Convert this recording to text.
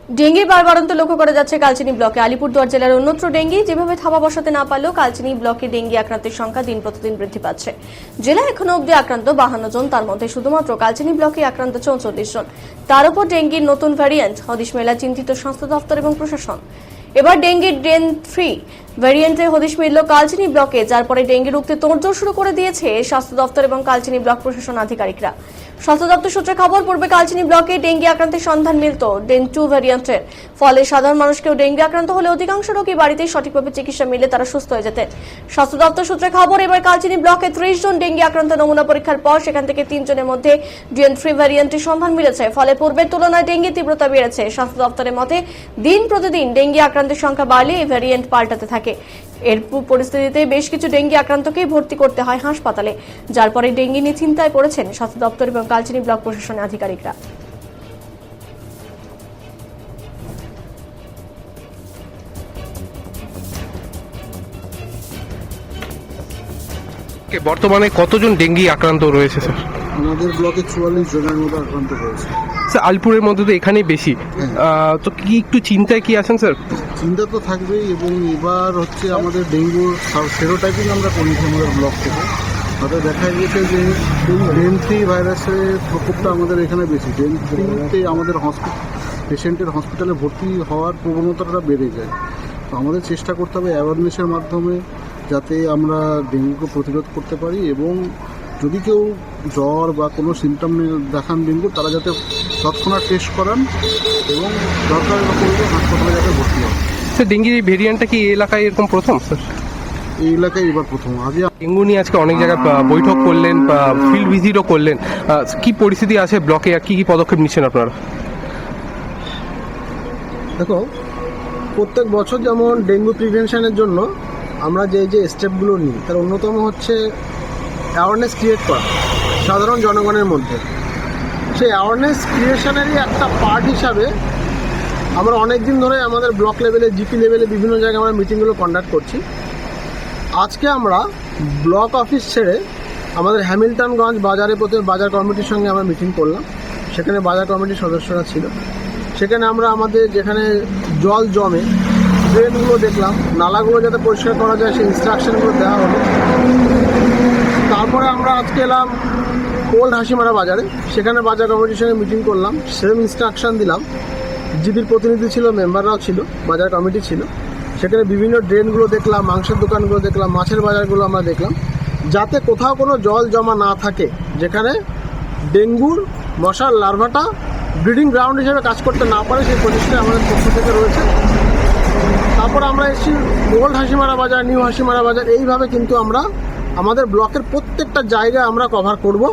ডেঙ্গির বাড়ন্ত লক্ষ্য করা যাচ্ছে কালচিনি ব্লকে। আলিপুরদুয়ার জেলার অন্যত্র ডেঙ্গি যেভাবে থাবা বসাতে না পারলেও কালচিনি ব্লকে ডেঙ্গি আক্রান্তের সংখ্যা দিন প্রতিদিন বৃদ্ধি পাচ্ছে। জেলায় এখনো অব্দি আক্রান্ত 52 জন, তার মধ্যে শুধুমাত্র কালচিনি ব্লকে আক্রান্ত 34 জন। তার উপর ডেঙ্গির নতুন ভ্যারিয়েন্ট হদিশ মেলা চিন্তিত স্বাস্থ্য দপ্তর এবং প্রশাসন। এবার ডেঙ্গির ডেন 3 ভ্যারিয়েন্টে হদিশ মিলল কালচিনি ব্লকে, যার পরে ডেঙ্গি রুখতে তোড়জোড় শুরু করে দিয়েছে স্বাস্থ্য দপ্তর এবং কালচিনি ব্লক প্রশাসন আধিকারিকরা। স্বাস্থ্য দপ্তর সূত্রে খবর, পূর্বে কালচিনি ব্লকে ডেঙ্গি আক্রান্তের সন্ধান মিলত ডেন 2 ভ্যারিয়েন্টের। ফলে সাধারণ মানুষকেও ডেঙ্গি আক্রান্ত হলে অধিকাংশ রোগী বাড়িতেই সঠিকভাবে চিকিৎসা মিলে তারা সুস্থ হয়ে যেতেন। স্বাস্থ্য দপ্তর সূত্রে খবর, এবার কালচিনি ব্লকে 30 জন ডেঙ্গি আক্রান্ত নমুনা পরীক্ষার পর সেখান থেকে 3 জনের মধ্যে ডেন 3 ভ্যারিয়েন্টের সন্ধান মিলেছে। ফলে পূর্বের তুলনায় ডেঙ্গি তীব্রতা বেড়েছে। স্বাস্থ্য দপ্তরের মতে দিন প্রতিদিন ডেঙ্গি আক্রান্তের সংখ্যা বাড়লে এই ভ্যারিয়েন্ট পাল্টাতে থাকে। এর পরিস্থিতিতে বেশ কিছু ডেঙ্গি আক্রান্তকেই ভর্তি করতে হয় হাসপাতালে, যার পরে ডেঙ্গি নিয়ে চিন্তায় পড়েছেন স্বাস্থ্য দপ্তর এবং কালচিনি ব্লক প্রশাসনের আধিকারিকরা। বর্তমানে কতজন ডেঙ্গি আক্রান্ত রয়েছে স্যার? আমাদের ব্লকে 44 জনের মতো আক্রান্ত হয়েছে। স্যার আলিপুরের মধ্যে তো এখানেই বেশি, তো কি একটু চিন্তায় কি আছেন স্যার? চিন্তা তো থাকবেই, এবং এবার হচ্ছে আমাদের ডেঙ্গুর সেরোটাইপিং আমরা করেছি আমাদের ব্লক থেকে। তাতে দেখা গেছে যে ডেন 3 ভাইরাসের প্রকোপটা আমাদের এখানে বেশি। ডেন 3তে আমাদের পেশেন্টের হসপিটালে ভর্তি হওয়ার প্রবণতাটা বেড়ে যায়। তো আমাদের চেষ্টা করতে হবে অ্যাওয়ারনেসের মাধ্যমে যাতে আমরা ডেঙ্গুকে প্রতিরোধ করতে পারি, এবং যদি কেউ জ্বর বা কোনো সিমটম দেখান ডেঙ্গু, তারা যাতে তৎক্ষণাৎ টেস্ট করান এবং দরকার করলে হাসপাতালে যাতে ভর্তি হয়। স্যার ডেঙ্গির এই ভেরিয়েন্টটা কি এই এলাকায় এরকম প্রথম স্যার? এই এলাকায় এবার প্রথম। আগে ডেঙ্গু নিয়ে আজকে অনেক জায়গায় বৈঠক করলেন, ফিল্ড ভিজিটও করলেন, কি পরিস্থিতি আছে ব্লকে আর কি কি পদক্ষেপ নিচ্ছেন আপনারা? দেখো, প্রত্যেক বছর যেমন ডেঙ্গু প্রিভেনশনের জন্য আমরা যে স্টেপগুলো নিই, তার অন্যতম হচ্ছে অ্যাওয়ারনেস ক্রিয়েট করা সাধারণ জনগণের মধ্যে। সেই অ্যাওয়ারনেস ক্রিয়েশনেরই একটা পার্ট হিসাবে আমরা অনেক দিন ধরে আমাদের ব্লক লেভেলে, জিপি লেভেলে বিভিন্ন জায়গায় আমরা মিটিংগুলো কন্ডাক্ট করছি। আজকে আমরা ব্লক অফিস ছেড়ে আমাদের হ্যামিল্টনগঞ্জ বাজার কমিটির সঙ্গে আমরা মিটিং করলাম। সেখানে বাজার কমিটির সদস্যরা ছিল। সেখানে আমরা আমাদের যেখানে জল জমে ড্রেনগুলো দেখলাম, নালাগুলো যাতে পরিষ্কার করা যায় সেই ইনস্ট্রাকশনগুলো দেওয়া হলো। তারপরে আমরা আজকে এলাম ওল্ড হাসিমারা বাজারে, সেখানে বাজার কমিটির সঙ্গে মিটিং করলাম, সেম ইনস্ট্রাকশন দিলাম। জিপির প্রতিনিধি ছিল, মেম্বাররাও ছিল, বাজার কমিটি ছিল। সেখানে বিভিন্ন ড্রেনগুলো দেখলাম, মাংসের দোকানগুলো দেখলাম, মাছের বাজারগুলো আমরা দেখলাম, যাতে কোথাও কোনো জল জমা না থাকে, যেখানে ডেঙ্গুর মশার লার্ভাটা ব্রিডিং গ্রাউন্ড হিসেবে কাজ করতে না পারে, সেই প্রচেষ্টা আমাদের পক্ষ থেকে রয়েছে। তারপর আমরা এসেছি ওল্ড হাসিমারা বাজার, নিউ হাসিমারা বাজার, এইভাবে কিন্তু আমরা আমাদের ব্লকের প্রত্যেকটা জায়গায় আমরা কভার করব।